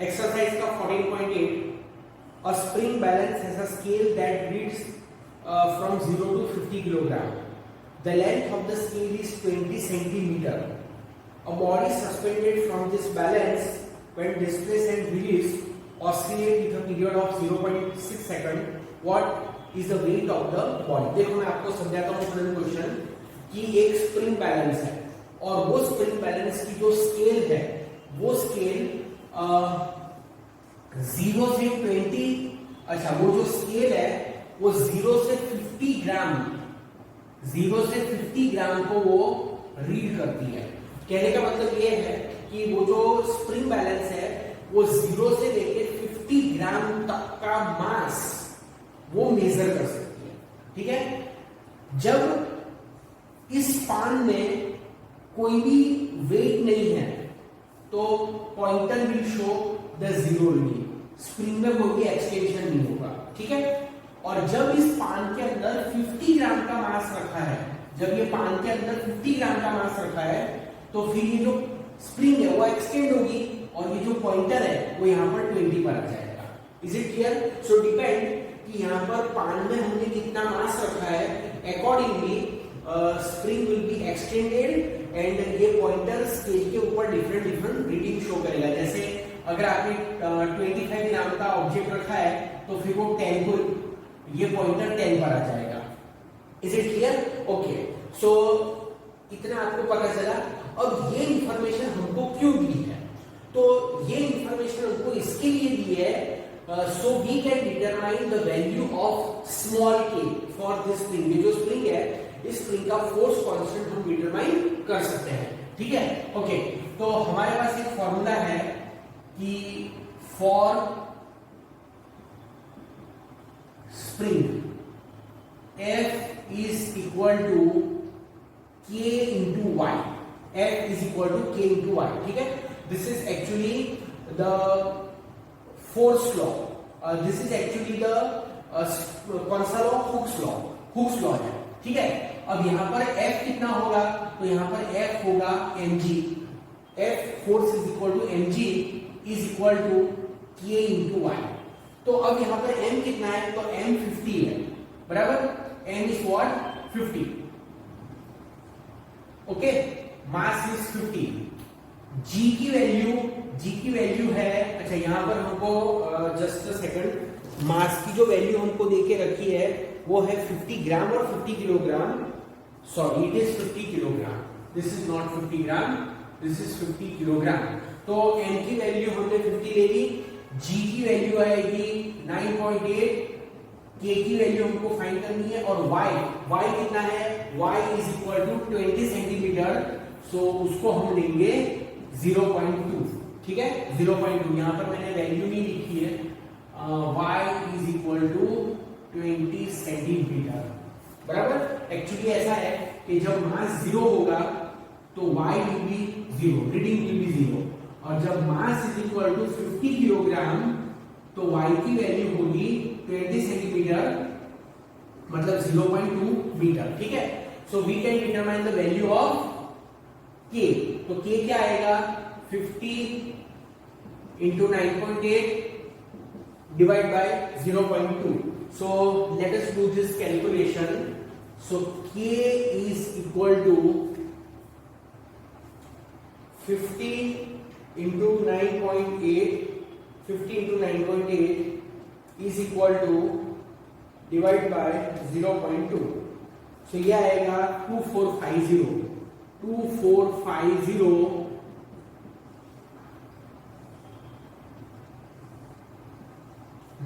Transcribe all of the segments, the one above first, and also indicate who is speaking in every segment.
Speaker 1: Exercise का 14.8 a spring balance has a scale that reads from 0 to 50 kilogram. The length of the scale is 20 centimeter. A body suspended from this balance when displaced and released oscillate with a period of 0.6 second. What is the weight of the body? देखो मैं आपको समझाता हूँ student question कि एक spring balance है और वो स्प्रिंग बैलेंस की जो स्केल है वो स्केल 0 से 20, अच्छा वो जो स्केल है वो 0 से 50 ग्राम, 0 से 50 ग्राम को वो रीड करती है। कहने का मतलब ये है कि वो जो स्प्रिंग बैलेंस है वो 0 से लेके 50 ग्राम तक का मास वो मेजर कर सकती है। ठीक है, जब इस स्पान में कोई भी वेट नहीं है तो pointer will show the zero reading, spring में कोई भी एक्सटेंशन नहीं होगा। ठीक है, और जब इस पान के अंदर 50 ग्राम का मास रखा है, जब ये पान के अंदर 50 ग्राम का मास रखा है तो फिर ये जो स्प्रिंग है वो एक्सटेंड होगी और ये जो पॉइंटर है वो यहाँ पर 20 पर आ जाएगा। Is it clear? So depend कि यहाँ पर पान में हमने कितना मास रखा है, accordingly spring will be extended and ये पॉइंटर स्केल के ऊपर डिफरेंट रीडिंग शो करेगा। जैसे अगर आपने 25 ग्राम का ऑब्जेक्ट रखा है तो फिर वो 10 को ये पॉइंटर 10 पर आ जाएगा। Is it clear? ओके, सो इतना आपको पता चला। अब ये इंफॉर्मेशन हमको क्यों दी है? तो ये इंफॉर्मेशन हमको इसके लिए दी है so we can determine the value of small k for this spring. ये जो स्प्रिंग है इस स्प्रिंग का फोर्स कांस्टेंट हम डिटरमाइन कर सकते हैं। ठीक है, ओके, तो हमारे पास एक फॉर्मूला है कि for spring F is equal to K into Y. F is equal to K into Y. ठीक है, this is actually the force law. This is actually the कौन सा law? Hooke's law. Hooke's law है। ठीक है, अब यहाँ पर F कितना होगा? तो यहाँ पर F होगा mg। F force is equal to mg is equal to K into Y। तो अब यहाँ पर m कितना है? तो m 50 है, बराबर। m is what? 50। Okay, mass is 50। g की वैल्यू है, अच्छा यहाँ पर हमको जस्ट अ सेकंड, मास की जो वैल्यू हमको देके रखी है वो है 50 ग्राम और 50 kilogram. Sorry, it is 50 kilogram, this is not 50 gram, this is 50 kilogram. तो m की वैल्यू हमने 50 ले ली, g की वैल्यू आएगी 9.8, k की वैल्यू हमको फाइंड करनी है, और y कितना है? y is equal to 20 centimetre, so उसको हम लेंगे 0.2। ठीक है, 0.2, यहाँ पर मैंने वैल्यू नहीं लिखी है। y is equal to 20 centimetre, बराबर। एक्चुअली ऐसा है कि जब मास 0 होगा तो y will be 0, reading will be 0, और जब mass is equal to 50 kilogram तो y की वैल्यू होगी 20 सेंटीमीटर, मतलब 0.2 मीटर। ठीक है, so we can determine the value of k। तो k क्या आएगा? 50 into 9.8 divide by 0.2। So let us do this calculation. So k is equal to 50 into 9.8, 50 into 9.8 is equal to divide by 0.2। So ये आएगा 2450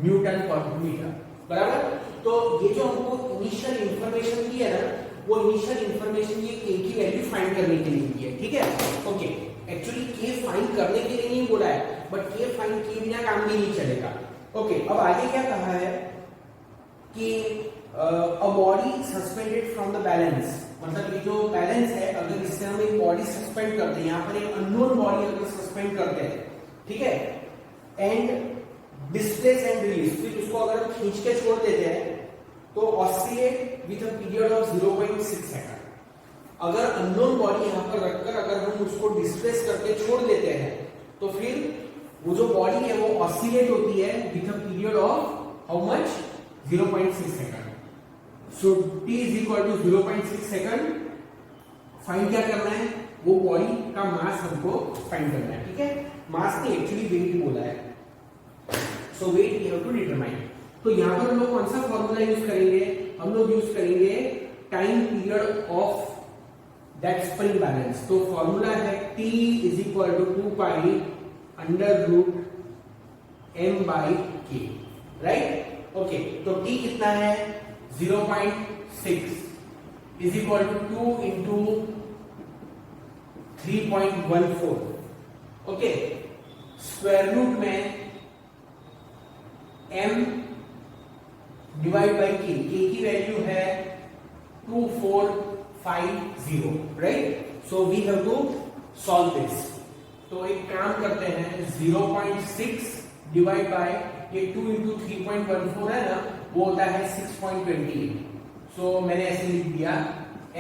Speaker 1: Newton पर metre, बराबर। तो ये जो हमको इनिशियल इंफॉर्मेशन दी है ना, वो इनिशियल इंफॉर्मेशन ये k की वैल्यू फाइंड करने के लिए दी है। ठीक है, ओके, एक्चुअली k फाइंड करने के लिए नहीं बोला है, बट k फाइंड किए बिना काम भी नहीं चलेगा। ओके, अब आगे क्या कहा है कि a body suspended from the balance, मतलब ये जो बैलेंस है, अगर इससे हम एक बॉडी सस्पेंड करते हैं, यहाँ पर एक अननोन बॉडी अगर सस्पेंड करते हैं, ठीक है, एंड डिस्प्लेस एंड रिलीज, फिर उसको अगर हम खींच के छोड़ देते हैं तो oscillate with a period of 0.6 second. अगर अननोन बॉडी यहाँ पर रखकर अगर हम उसको डिस्प्लेस करके छोड़ देते हैं तो फिर वो जो बॉडी है वो ऑसिलेट होती है with a period of how much 0.6 second. So t is equal to 0.6 second. Find क्या करना है, वो बॉडी का मास हमको फाइंड करना है. ठीक है, मास ने एक्चुअली वेट बोला है. So weight you have to determine. तो यहां पर हम लोग कौन सा फॉर्मूला यूज करेंगे, हम लोग यूज करेंगे time period of that spring balance. तो फॉर्मूला है t is equal to 2 pi under root m by k. Right, okay. तो t कितना है 0.6 is equal to 2 into 3.14. Okay, square root में m डिवाइड बाई k की value है 2450. Right, so we have to solve this. तो एक काम करते हैं, 0.6 डिवाइड बाय ये 2 इंटू 3.14 है ना, वो होता है 6.28. सो मैंने ऐसे लिख दिया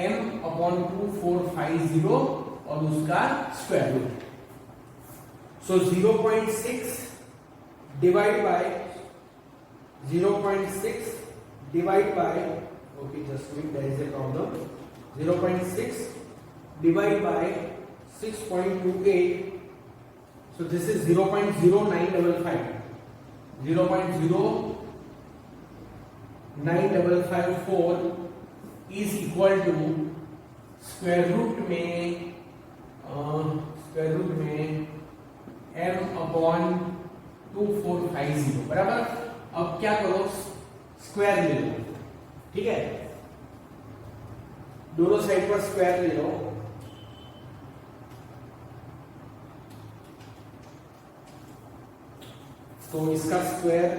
Speaker 1: m अपॉन 2450 और उसका square root. So 0.6 divide by 0.6 divide by, okay, just wait, there is a problem. 0.6 divide by 6.28, so this is 0.0955. 0.09554 is equal to square root में m अपॉन 2450. बराबर. अब क्या करो, स्क्वायर ले लो. ठीक है, दोनों साइड पर स्क्वायर ले लो. तो इसका square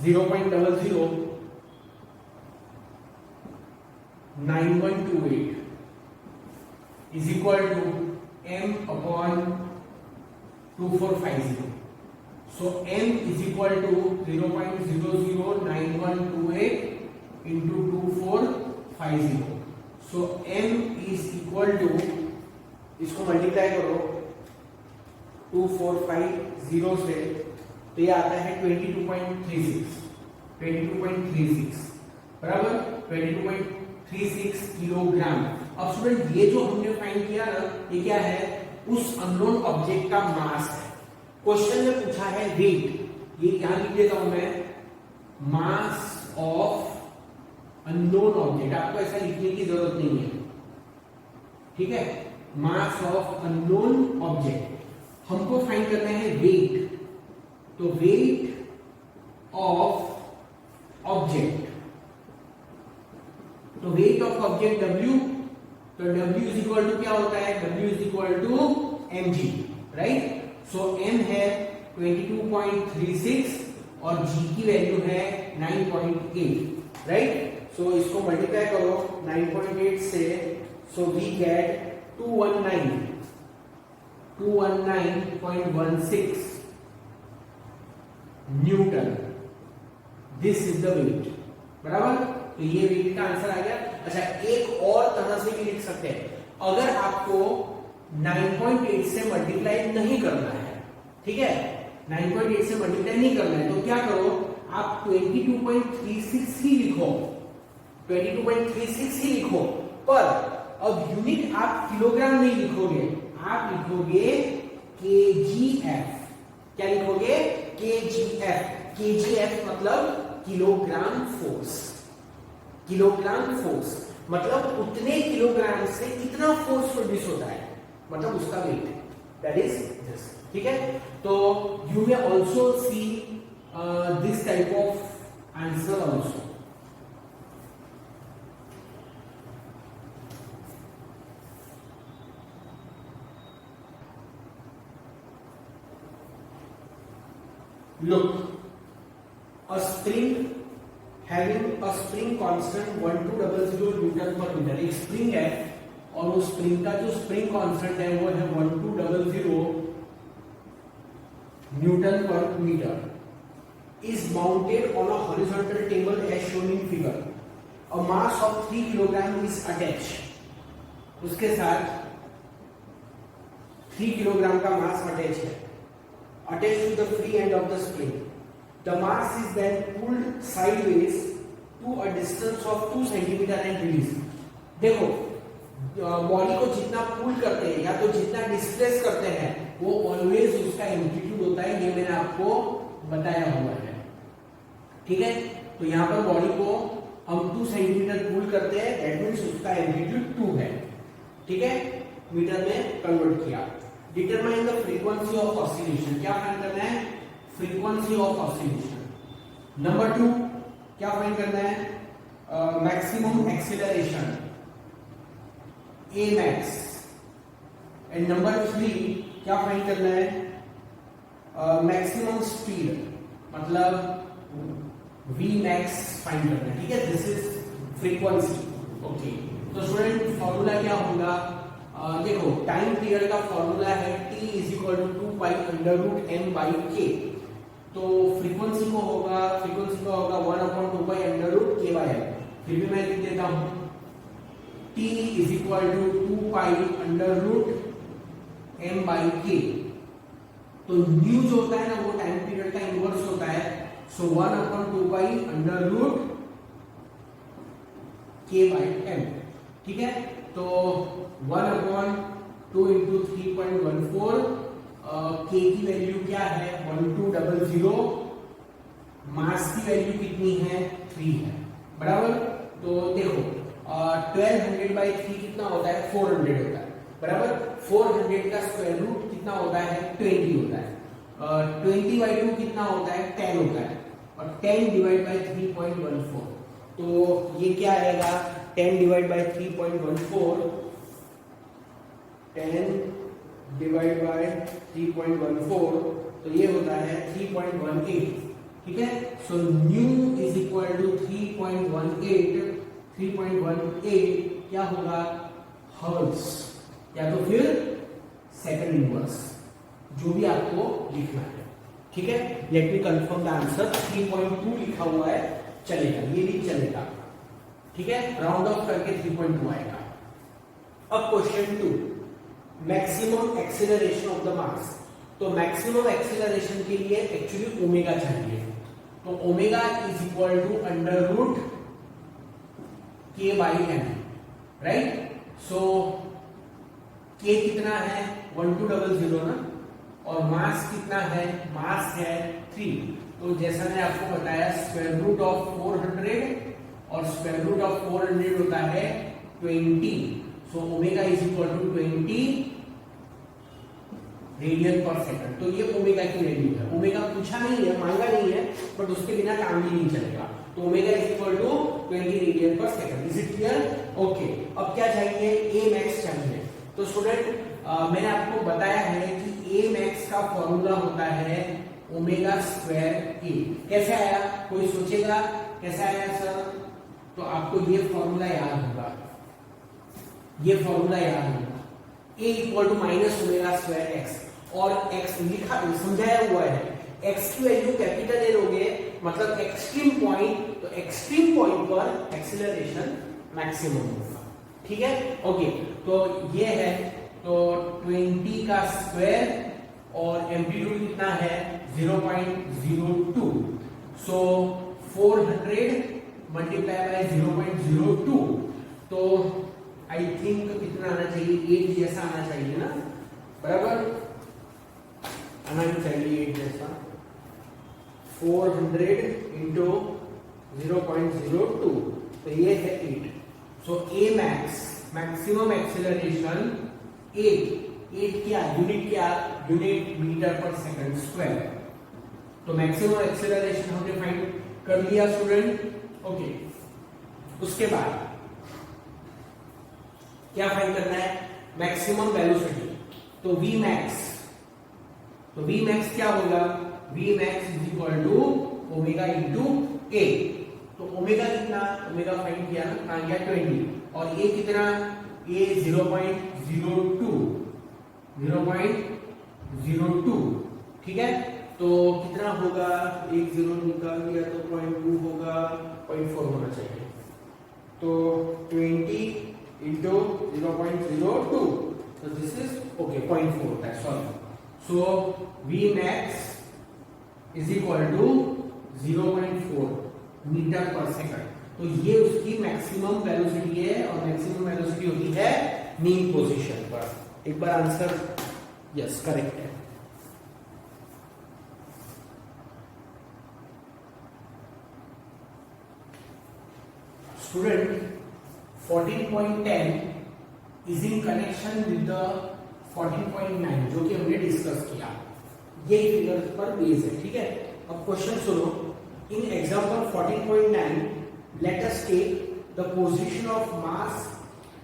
Speaker 1: 0.009128 is equal to m upon 2450. So m is equal to 0.009128 into 2450. So m is equal to, इसको मल्टीप्लाई करो 2450 से, तो ये आता है 22.36 बराबर 22.36 किलोग्राम. अब स्टूडेंट ये जो हमने फाइंड किया ना, ये क्या है, उस अननोन ऑब्जेक्ट का मास है. क्वेश्चन में पूछा है वेट, ये यहां लिख देता हूं मैं, मास ऑफ अननोन ऑब्जेक्ट. आपको ऐसा लिखने की जरूरत नहीं है. ठीक है, मास ऑफ अननोन ऑब्जेक्ट. हमको फाइंड करना है वेट. तो वेट ऑफ ऑब्जेक्ट, तो वेट ऑफ ऑब्जेक्ट W. तो W इज इक्वल टू क्या होता है, W is equal to mg. Right, so m है 22.36 और g की वैल्यू है 9.8. राइट, सो इसको मल्टीप्लाई करो 9.8 से, so we get 219.16 newton. This is the weight. बराबर, तो ये वेट का आंसर आ गया. अच्छा, एक और तरह से भी लिख सकते हैं. अगर आपको 9.8 से मल्टीप्लाई नहीं करना है, ठीक है, 9.8 से मल्टीप्लाई नहीं करना है, तो क्या करो, आप 22.36 ही लिखो, 22.36 ही लिखो. पर अब यूनिट आप किलोग्राम नहीं लिखोगे, आप लिखोगे kgf. क्या लिखोगे, kgf. kgf मतलब किलोग्राम फोर्स. किलोग्राम फोर्स मतलब उतने किलोग्राम से कितना फोर्स प्रोड्यूस होता है, मतलब उसका वेट. That is this. ठीक है, तो you may also see this type of answer also. Look, a spring having a spring constant 1200 Newton पर मीटर. एक स्प्रिंग है और वो स्प्रिंग का जो स्प्रिंग कांस्टेंट है वो है 1200 न्यूटन पर metre. is mounted on a horizontal table as shown in figure. A mass of 3 kilogram is attached. उसके साथ 3 किलोग्राम का मास अटैच है. attached to the free end of the spring. The mass is then pulled sideways to a distance of 2 cm and released. देखो body को जितना पुल करते हैं या तो जितना डिस्प्लेस करते हैं वो ऑलवेज उसका एम्पलीट्यूड होता है, ये मैंने आपको बताया हुआ है। ठीक है, तो यहाँ पर बॉडी को हम 2 सेंटीमीटर पुल करते हैं, दैट मीन्स उसका एम्पलीट्यूड 2 है। ठीक है, मीटर में कन्वर्ट किया। Determine the frequency of oscillation, क्या फाइंड करना है? Frequency of oscillation. नंबर 2 क्या फाइंड करना है? Maximum acceleration a max. And number 3 क्या फाइंड करना है? मैक्सिमम स्पीड, मतलब वी मैक्स फाइंड करना है। ठीक है, दिस इज फ्रीक्वेंसी। ओके, तो स्टूडेंट फॉर्मूला क्या होगा? देखो टाइम पीरियड का फॉर्मूला है t is equal to 2 pi under root m by k। तो फ्रीक्वेंसी को होगा 1/2 pi under root k by m। फिर भी मैं लिख देता हूं t is equal to 2 pi under root m by k। तो न्यू जो होता है ना वो टाइम पीरियड का इनवर्स होता है, so 1/2 pi under root k by m। ठीक है, तो 1/2 इंटू 3.14, k की वैल्यू क्या है? 1200। मास की वैल्यू कितनी है? 3 है, बराबर। तो देखो 1200 बाई 3 कितना होता है? 400 होता है, बराबर। 400 का स्क्वायर रूट कितना होता है? 20 होता है। 20 बाई 2 कितना होता है? 10 होता है, और 10 डिवाइड बाई 3.14, तो ये क्या आएगा? 10 डिवाइड बाई 3.14, 10 डिवाइड बाय 3.14, तो ये होता है 3.18। ठीक है, so nu is equal to 3.18। 3.18 क्या होगा? हर्ट्ज, या तो फिर सेकंड इनवर्स, जो भी आपको लिखना है। ठीक है, let me confirm the answer. 3.2 लिखा हुआ है, चलेगा, ये भी चलेगा। ठीक है, राउंड ऑफ करके 3.2 आएगा। अब question 2, maximum acceleration of the mass. तो मैक्सिमम एक्सीलरेशन के लिए एक्चुअली ओमेगा चाहिए, तो omega is equal to under root k by m, right. So k कितना है? 1200 ना, और मास कितना है? मास है 3। तो जैसा मैंने आपको बताया स्क्वायर रूट ऑफ 400, और स्क्वायर रूट ऑफ 400 होता है 20। So omega is equal to 20 radian per second. तो ये ओमेगा की वैल्यू है। ओमेगा पूछा नहीं है, मांगा नहीं है, बट उसके बिना काम भी नहीं चलेगा। तो omega is equal to 20 radian per second. Is it clear? Okay, अब क्या चाहिए? ए मैक्स चाहिए। तो स्टूडेंट मैंने आपको बताया है कि ए मैक्स का फॉर्मूला होता है ओमेगा स्क्वायर ए। कैसे आया? कोई सोचेगा कैसे आया सर? तो आपको ये फॉर्मूला याद होगा, ये फॉर्मूला याद होगा, a equal to minus omega square x, और x लिखा समझाया हुआ है। x की वैल्यू कैपिटल ए लोगे मतलब एक्सट्रीम पॉइंट, तो एक्सट्रीम पॉइंट पर एक्सीलरेशन मैक्सिमम होगा। ठीक है, ओके, तो ये है, तो 20 का स्क्वायर और एम्पलीट्यूड कितना है? 0.02। सो 400 मल्टीप्लाई बाय 0.02, तो आई थिंक कितना आना चाहिए? 8 जैसा आना चाहिए ना, बराबर आना चाहिए 8 जैसा। 400 इंटू 0.02, तो ये है 8। सो ए मैक्स, मैक्सिमम एक्सीलरेशन 8 क्या यूनिट? क्या unit? Metre per second square. तो मैक्सिमम एक्सीलरेशन हमने फाइंड कर लिया स्टूडेंट। ओके, उसके बाद क्या फाइंड करना है? Maximum velocity. तो v मैक्स, तो v मैक्स क्या होगा? v max is equal to omega into a। तो ओमेगा कितना? ओमेगा फाइंड किया ना, कहां गया? 20, और a कितना? a 0.02, 0.02। ठीक है, तो कितना होगा? 1 0 निकाल दिया तो 0.2 होगा, 0.4 होना चाहिए। तो 20 इंटू 0.02, तो दिस इज ओके 0.4 होता है, sorry so v max is equal to 0.4 metre per second. तो ये उसकी मैक्सिमम वेलोसिटी है और मैक्सिमम वेलोसिटी होती है मीन पोजीशन पर। एक बार आंसर यस करेक्ट है। Student 14.10 is in connection with the 14.9 जो कि हमने डिस्कस किया, ये फिगर पर बेस है, ठीक है। अब क्वेश्चन सुनो। In example 14.9 let us take the position of mass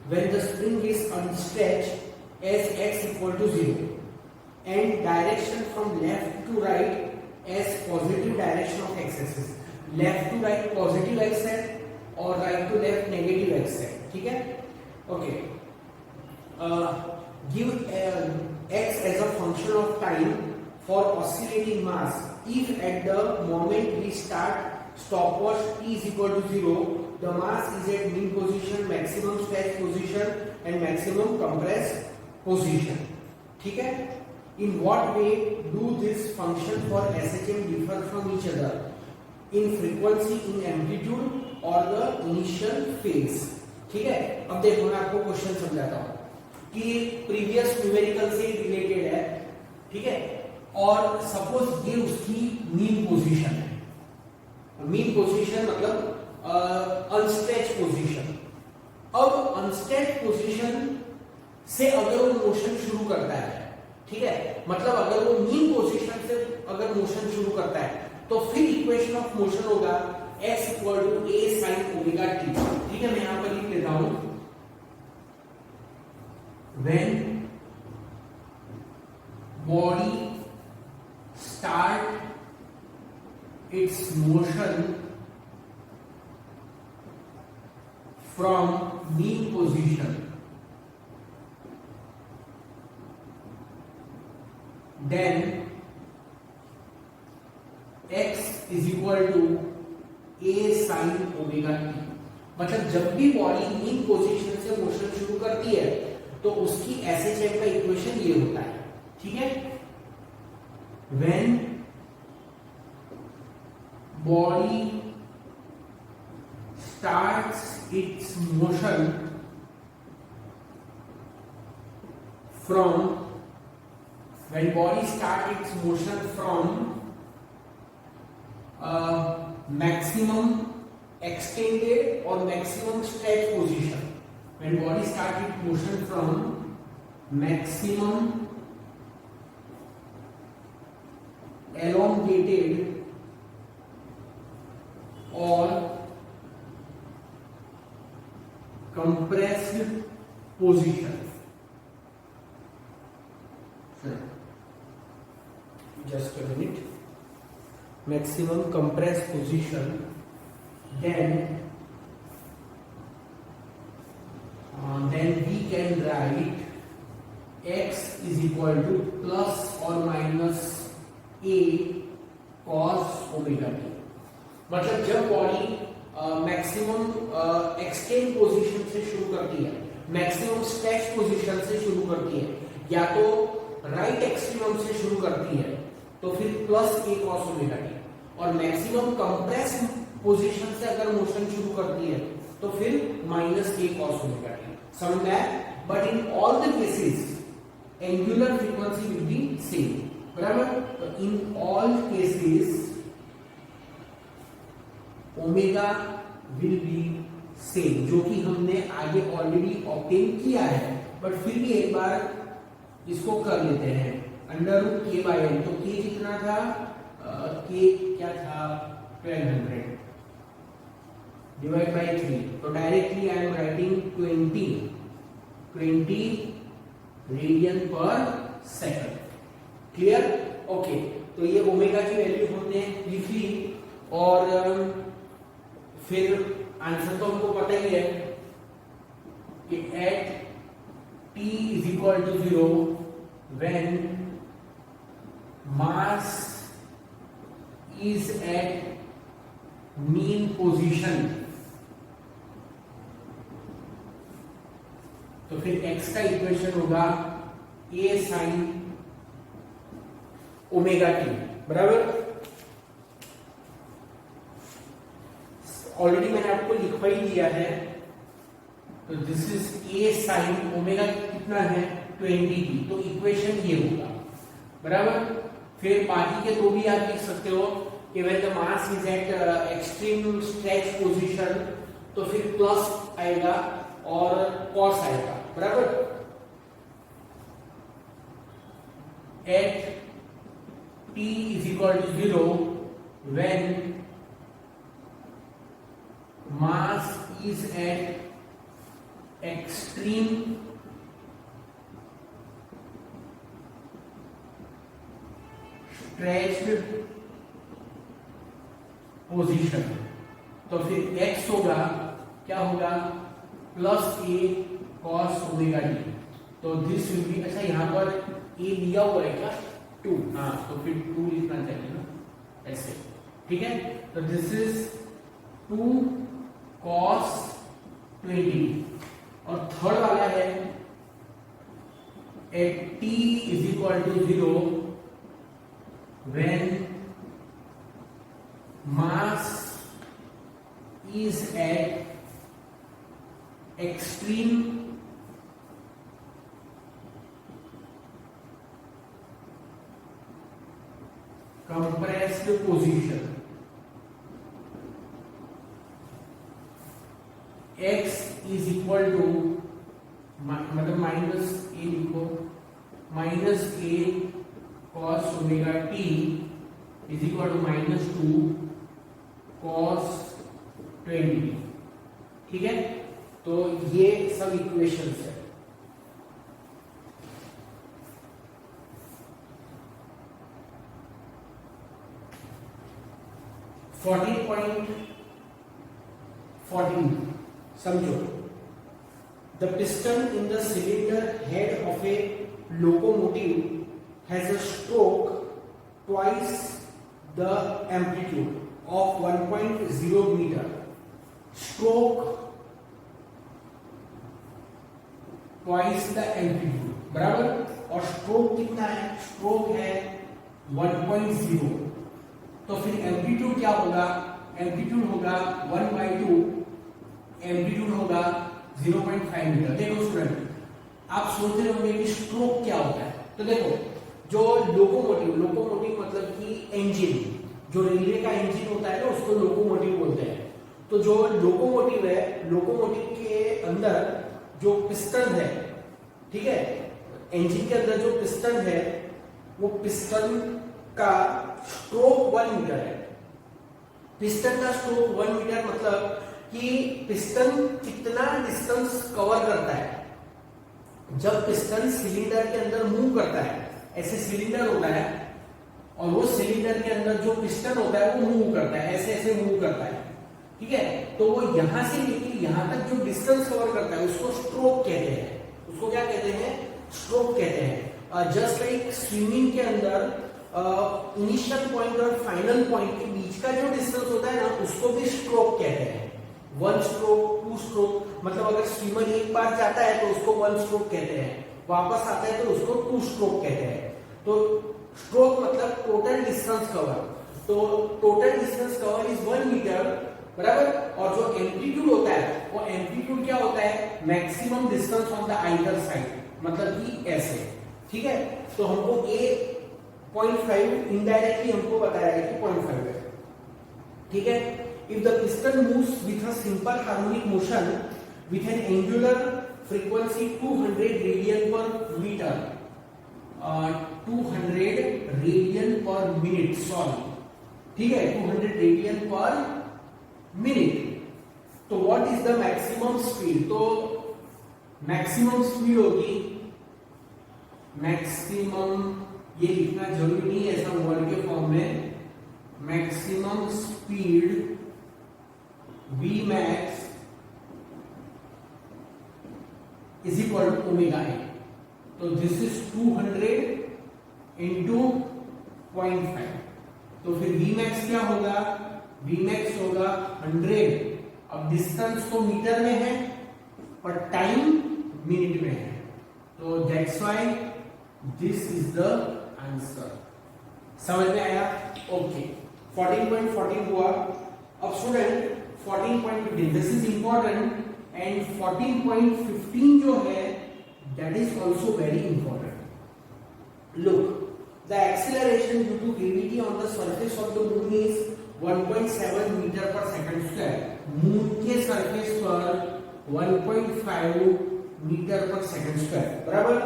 Speaker 1: when the spring is unstretched as x equal to 0 and direction from left to right as positive direction of x axis. Left to right positive x है और right to left negative x है, ठीक है। Okay, give x as a function of time for oscillating mass if at the moment we start stopwatch t is equal to 0 the mass is at mean position, maximum stretch position and maximum compressed position, ठीक है। In what way do this function for SHM differ from each other in frequency, in amplitude or the initial phase, ठीक है। अब देखो मैं आपको question समझाता हूं कि प्रीवियस न्यूमेरिकल से रिलेटेड है, ठीक है। और सपोज ये उसकी मीन पोजीशन है। मीन पोजीशन मतलब अनस्ट्रेच पोजीशन। अब अनस्ट्रेच पोजीशन से अगर वो मोशन शुरू करता है, ठीक है, मतलब अगर वो मीन पोजीशन से अगर मोशन शुरू करता है तो फिर इक्वेशन ऑफ मोशन होगा x equal to a sin omega t, ठीक है। मैं यहां पर लिख लेता हूं when body start its motion from mean position then x is equal to a sin omega t। मतलब जब भी बॉडी मीन पोजीशन से मोशन शुरू करती है तो उसकी SHM का इक्वेशन ये होता है, ठीक है। When body starts its motion from maximum extended or maximum stretch position, when body starts its motion from maximum elongated or compressed position, just a minute, maximum compressed position, then we can write x is equal to plus or minus a cos omega t। मतलब जब body maximum extend position से शुरू करती है, maximum stretch position से शुरू करती है, या तो राइट एक्सट्रीमम से शुरू करती है तो फिर plus a cos omega t, और मैक्सिमम कंप्रेस पोजीशन से अगर मोशन शुरू करती है तो फिर minus a cos omega t। समझ में आया? But in all the cases angular frequency will be same, बराबर। तो in all cases omega will B same, जो कि हमने आगे ऑलरेडी ऑब्टेन किया है, बट फिर भी एक बार इसको कर लेते हैं। Under root k by n, तो k कितना था, k क्या था 1200 डिवाइड बाय 3, तो directly I am writing 20 radian per second. Clear? Okay, तो ये ओमेगा की वैल्यू हमने लिख ली और फिर आंसर तो हमको पता ही है कि eight t is equal to 0 when mass is at mean position, तो फिर x का इक्वेशन होगा a sin ओमेगा टी, बराबर। ऑलरेडी मैंने आपको लिखवा ही दिया है, तो this is a sine omega कितना है 20t, तो इक्वेशन ये होगा, बराबर। फिर बाकी के दो भी आप लिख सकते हो कि when the mass is at extreme stretch position, तो फिर प्लस आएगा और कॉस आएगा, बराबर। At t is equal to 0 when mass is at extreme stretched position, तो फिर x होगा, क्या होगा, प्लस ए कॉस ओमेगा टी, तो दिस विल बी, अच्छा यहाँ पर ए दिया हुआ है क्या 2, हाँ, तो फिर 2 लिखना चाहिए ना ऐसे, ठीक है। तो दिस इज 2 cos 20, और थर्ड वाला है at t is equal to 0 when mass is at extreme compressed position, x is equal to मतलब माइनस ए लिखो, minus a cos omega t is equal to minus 2 cos 20, ठीक है। तो ये सब इक्वेशंस है। .14 समझो, the piston in the cylinder head of a locomotive has a stroke twice the amplitude of 1.0 metre, stroke twice the amplitude, बराबर। और stroke कितना है, स्ट्रोक है 1.0, तो फिर एम्पलीट्यूड क्या होगा, एम्पलीट्यूड होगा 1/2, एम्पलीट्यूड होगा 0.5 मीटर। देखो स्टूडेंट, आप सोच रहे होंगे कि स्ट्रोक क्या होता है, तो देखो जो लोकोमोटिव मतलब कि इंजन, जो रेलवे का इंजन होता है ना, उसको लोकोमोटिव बोलते हैं। तो जो लोकोमोटिव है, लोकोमोटिव के अंदर जो पिस्टन है, ठीक है, इंजन के अंदर जो पिस्टन है, वो पिस्टन का स्ट्रोक 1 मीटर है। पिस्टन का स्ट्रोक 1 मीटर मतलब कि पिस्टन कितना डिस्टेंस कवर करता है। जब पिस्टन सिलेंडर के अंदर मूव करता है, ऐसे सिलेंडर होता है और वो सिलेंडर के अंदर जो पिस्टन होता है वो मूव करता है, ऐसे ऐसे मूव करता है, ठीक है। तो वो यहां से लेकर यहां तक जो डिस्टेंस कवर करता है उसको स्ट्रोक कहते हैं। उसको क्या कहते हैं, स्ट्रोक कहते हैं। जस्ट लाइक स्विमिंग के अंदर इनिशियल पॉइंट और फाइनल पॉइंट के बीच का जो डिस्टेंस होता है ना, उसको भी स्ट्रोक कहते हैं। 1 स्ट्रोक 2 स्ट्रोक, मतलब अगर स्विमर एक बार जाता है तो उसको 1 स्ट्रोक कहते हैं, वापस आता है तो उसको 2 स्ट्रोक कहते हैं। तो स्ट्रोक मतलब टोटल डिस्टेंस कवर, तो total distance cover is 1 metre, बराबर। और जो एम्पलीट्यूड होता है, वो एम्पलीट्यूड क्या होता है, maximum distance on the either side, मतलब कि ऐसे, ठीक है। तो हमको ए 0.5 इनडायरेक्टली हमको बताया है कि 0.5 है, ठीक है। If the piston moves with a simple harmonic motion with an angular frequency 200 radian per metre, 200 radian per minute, sorry, ठीक है, 200 रेडियन पर मिनट। तो what is the maximum speed, तो मैक्सिमम स्पीड होगी, मैक्सिमम ये लिखना जरूरी नहीं है ऐसा वर्ड के फॉर्म में, maximum speed V max is equal to omega a. तो दिस इज 200 इंटू 0.5, तो फिर V max क्या होगा, V max होगा 100। अब डिस्टेंस तो मीटर में है और टाइम मिनट में है, तो that's why this is the answer. समझ में आया? ओके, 14.14 हुआ। अब student 14.15 this is important, and 14.15 जो है that is also very important. Look, the acceleration due to gravity on the surface of the moon is 1.7 metre per second square. Moon के surface पर 1.5 metre per second square, बराबर?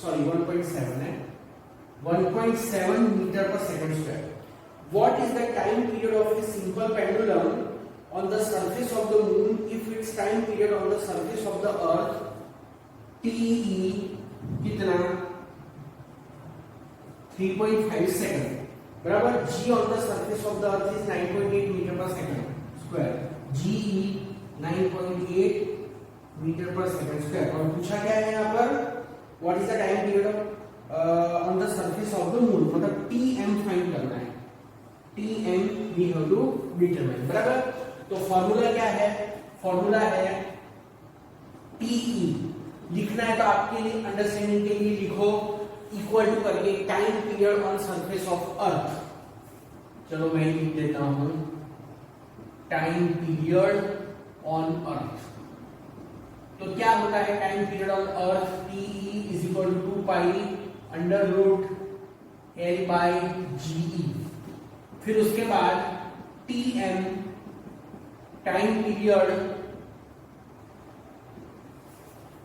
Speaker 1: Sorry 1.7 है, 1.7 metre per second square. What is the time period of a simple pendulum on the surface of the moon if its time period on the surface of the earth TE कितना 3.5 second, बराबर? G on the surface of the earth is 9.8 meter per second square. GE 9.8 metre per second square. और पूछा क्या है यहाँ पर? What is the time period of on the surface of the moon, मतलब TM find करना है। TM we have to determine, बराबर? तो फॉर्मूला क्या है? फॉर्मूला है TE। लिखना है तो आपके लिए अंडरस्टैंडिंग के लिए लिखो इक्वल टू करके time period on surface of earth. चलो मैं लिख देता हूं टाइम पीरियड ऑन अर्थ। तो क्या होता है time period on earth? TE is equal to 2 pi under root L by GE। फिर उसके बाद TM time period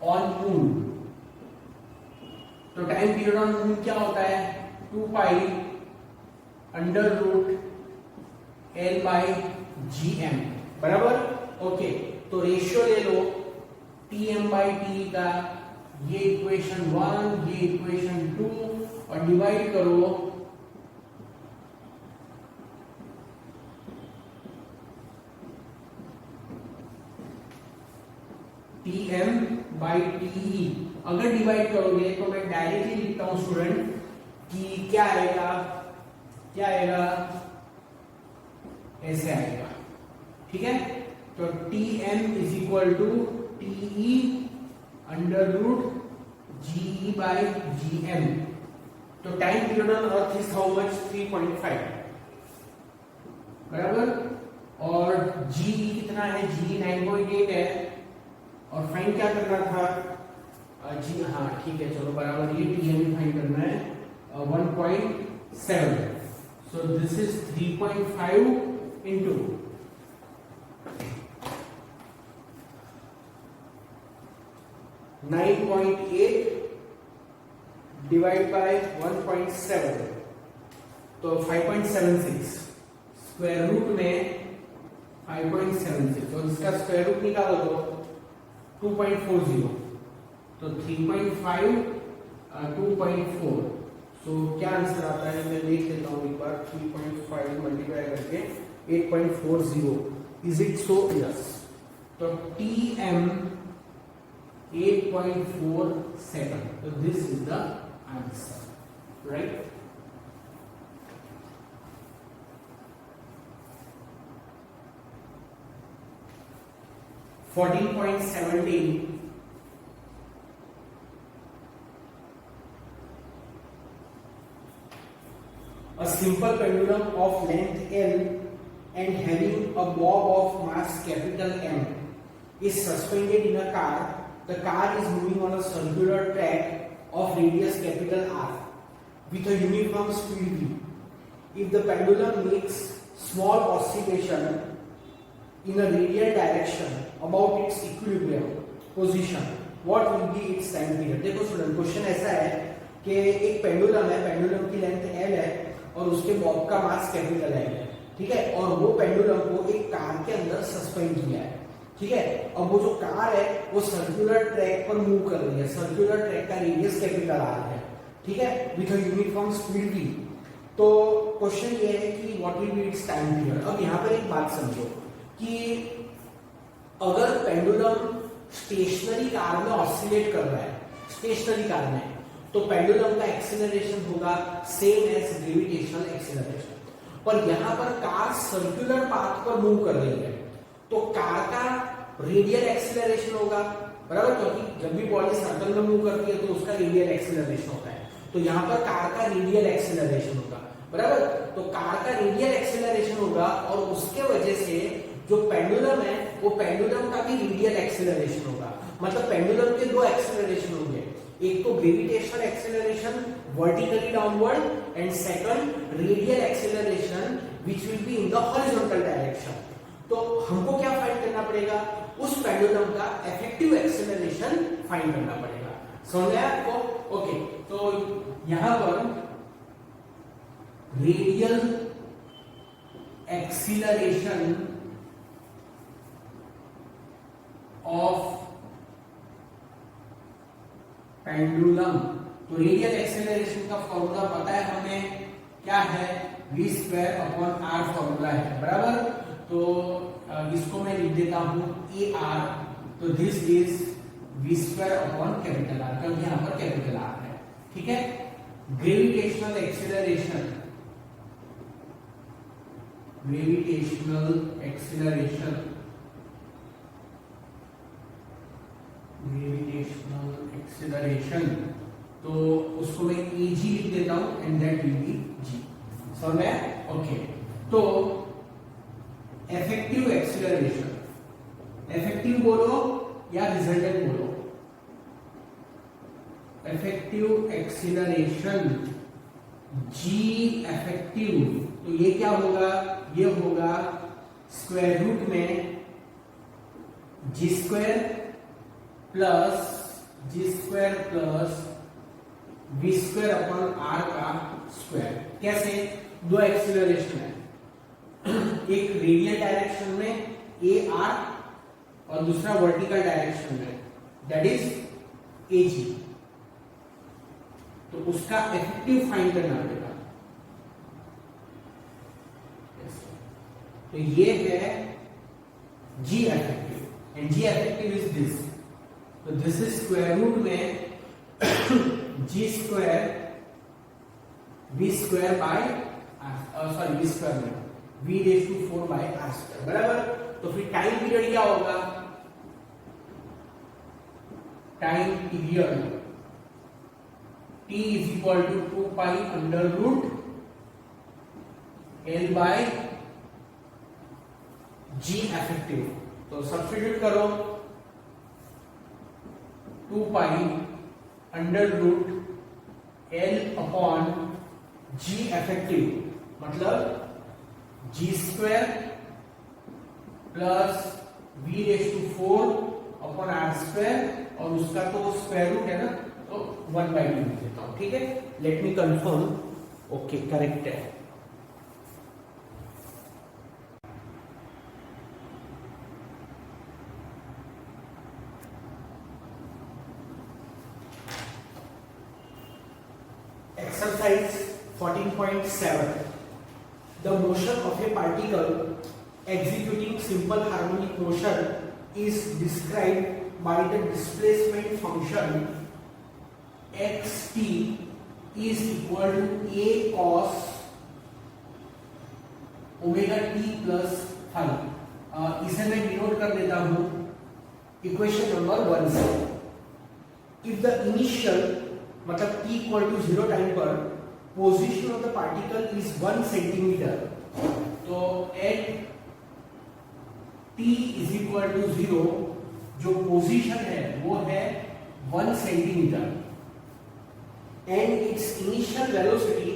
Speaker 1: on moon. तो टाइम पीरियड ऑन मून क्या होता है? 2 pi under root L by GM, बराबर? ओके, तो रेशियो ले लो TM बाई TE का, ये इक्वेशन 1, ये इक्वेशन 2, और डिवाइड करो TM बाई TE। अगर डिवाइड करोगे तो मैं डायरेक्टली लिखता हूं स्टूडेंट कि क्या आएगा, क्या आएगा, ऐसे आएगा, ठीक है? तो TM is equal to TE under root GE by GM। तो time period on earth is how much? 3.5, बराबर? और GE कितना है? GE 9.8 है, और फाइंड क्या करना था? जी हाँ, ठीक है, चलो बराबर, ये TM फाइंड करना है 1.7। So this is 3.5 into 9.8 divide bye 1.7, तो 5.76। स्क्वायर रूट में 5.76, और इसका स्क्वायर रूट निकालो तो 2.40, तो 3.5 2.4। सो क्या आंसर आता है? मैं देख लेता हूँ एक बार। 3.5 मल्टीप्लाई करके 8.40। Is it so? यस। तो TM 8.4 second. So this is the answer, right? (14.17) a simple pendulum of length L and having a bob of mass capital M is suspended in a car. The car is moving on a circular track of radius capital R with a uniform speed v. If the pendulum makes small oscillation in a radial direction about its equilibrium position, what will be its time period? देखो student, question ऐसा है कि एक pendulum है, pendulum की length L है और उसके बॉब का मास कैपिटल है, ठीक है? और वो पेंडुलम को एक कार के अंदर सस्पेंड किया है, ठीक है? अब वो जो कार है वो सर्कुलर ट्रैक पर मूव कर रही है, सर्कुलर ट्रैक का रेडियस कैपिटल आर है, ठीक है? With a uniform speed v। तो क्वेश्चन ये है कि what will be it's time period. अब यहाँ पर एक बात समझो कि अगर पेंडुलम स्टेशनरी कार में ऑसिलेट कर रहा है, स्टेशनरी कार में, तो पेंडुलम का एक्सेलरेशन होगा सेम एज ग्रेविटेशनल एक्सेलरेशन। पर यहाँ पर कार सर्कुलर पाथ पर मूव कर रही है, तो कार का रेडियल एक्सेलरेशन होगा, बराबर? क्योंकि जब भी बॉडी सर्कल में मूव करती है तो उसका रेडियल एक्सेलरेशन होता है, तो यहाँ पर कार का रेडियल एक्सेलरेशन होगा। बराबर। तो कार का रेडियल एक्सेलरेशन होगा और उसके वजह से जो पेंडुलम है वो पेंडुलम का भी रेडियल एक्सेलरेशन होगा। मतलब पेंडुलम के दो एक्सेलरेशन होंगे, एक तो gravitational acceleration vertically downward and second radial acceleration which will be in the horizontal direction. तो हमको क्या फाइंड करना पड़ेगा, उस पेंडुलम का इफेक्टिव एक्सेलरेशन फाइंड करना पड़ेगा। समझ आया आपको? ओके, तो यहां पर रेडियल एक्सीलरेशन ऑफ पेंडुलम, तो रेडियल एक्सेलरेशन का फॉर्मूला पता है हमें, क्या है, v square upon r formula है, बराबर। तो इसको मैं लिख देता हूं ए आर, तो this is v square upon capital R, क्योंकि यहां पर कैपिटल R है, ठीक है। Gravitational acceleration, gravitational acceleration, gravitational acceleration, तो उसको मैं ए जी लिख देता हूं एंड दैट विल बी जी। समझ में? ओके, तो इफेक्टिव एक्सेलरेशन, इफेक्टिव बोलो या रिजल्टेंट बोलो, इफेक्टिव एक्सेलरेशन जी इफेक्टिव, तो ये क्या होगा, ये होगा स्क्वायर रूट में g square plus v square upon r का स्क्वायर। कैसे? दो एक्सेलरेशन है, एक रेडियल डायरेक्शन में ए आर और दूसरा वर्टिकल डायरेक्शन में दैट इज ए जी, तो उसका इफेक्टिव फाइंड करना पड़ेगा। तो ये है g effective and g effective is this, तो दिस इज स्क्वायर रूट में g square v square by sorry v square में v raise to 4 by r square, बराबर। तो फिर टाइम पीरियड क्या होगा, time period t is equal to 2 pi under root l by g effective. तो substitute करो, 2 pi under root l upon g effective, मतलब g square plus v raise to 4 upon r square, और उसका तो square root है ना, तो 1/2 लिख देता हूं, ठीक है। Let me confirm, okay correct है। Exercise 14.7. The motion of a particle executing simple harmonic motion is described by the displacement function xt is equal to a cos omega t plus phi। इसे मैं denote कर देता हूं equation number 1 से। If the initial मतलब t equal to 0 time पर position of the particle is 1 centimetre, तो at t is equal to 0 जो पोजीशन है वो है 1 centimetre and its initial velocity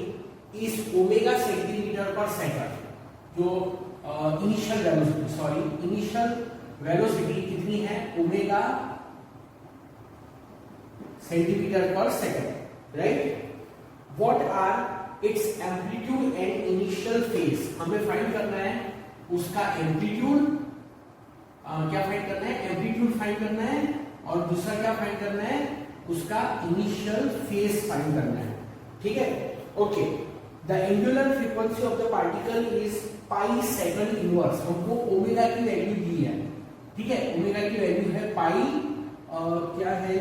Speaker 1: is omega centimetre per second. जो initial velocity कितनी है, omega centimetre per second, right. What are its amplitude and initial phase, हमें find करना है उसका एम्पलीट्यूड, क्या फाइंड करना है, एम्पलीट्यूड फाइंड करना है, और दूसरा क्या फाइंड करना है, उसका इनिशियल फेज फाइंड करना है, ठीक है। Okay, the angular frequency of the particle is pi second inverse, हमको ओमेगा की वैल्यू दी है, ठीक है। ओमेगा की वैल्यू है पाई, क्या है,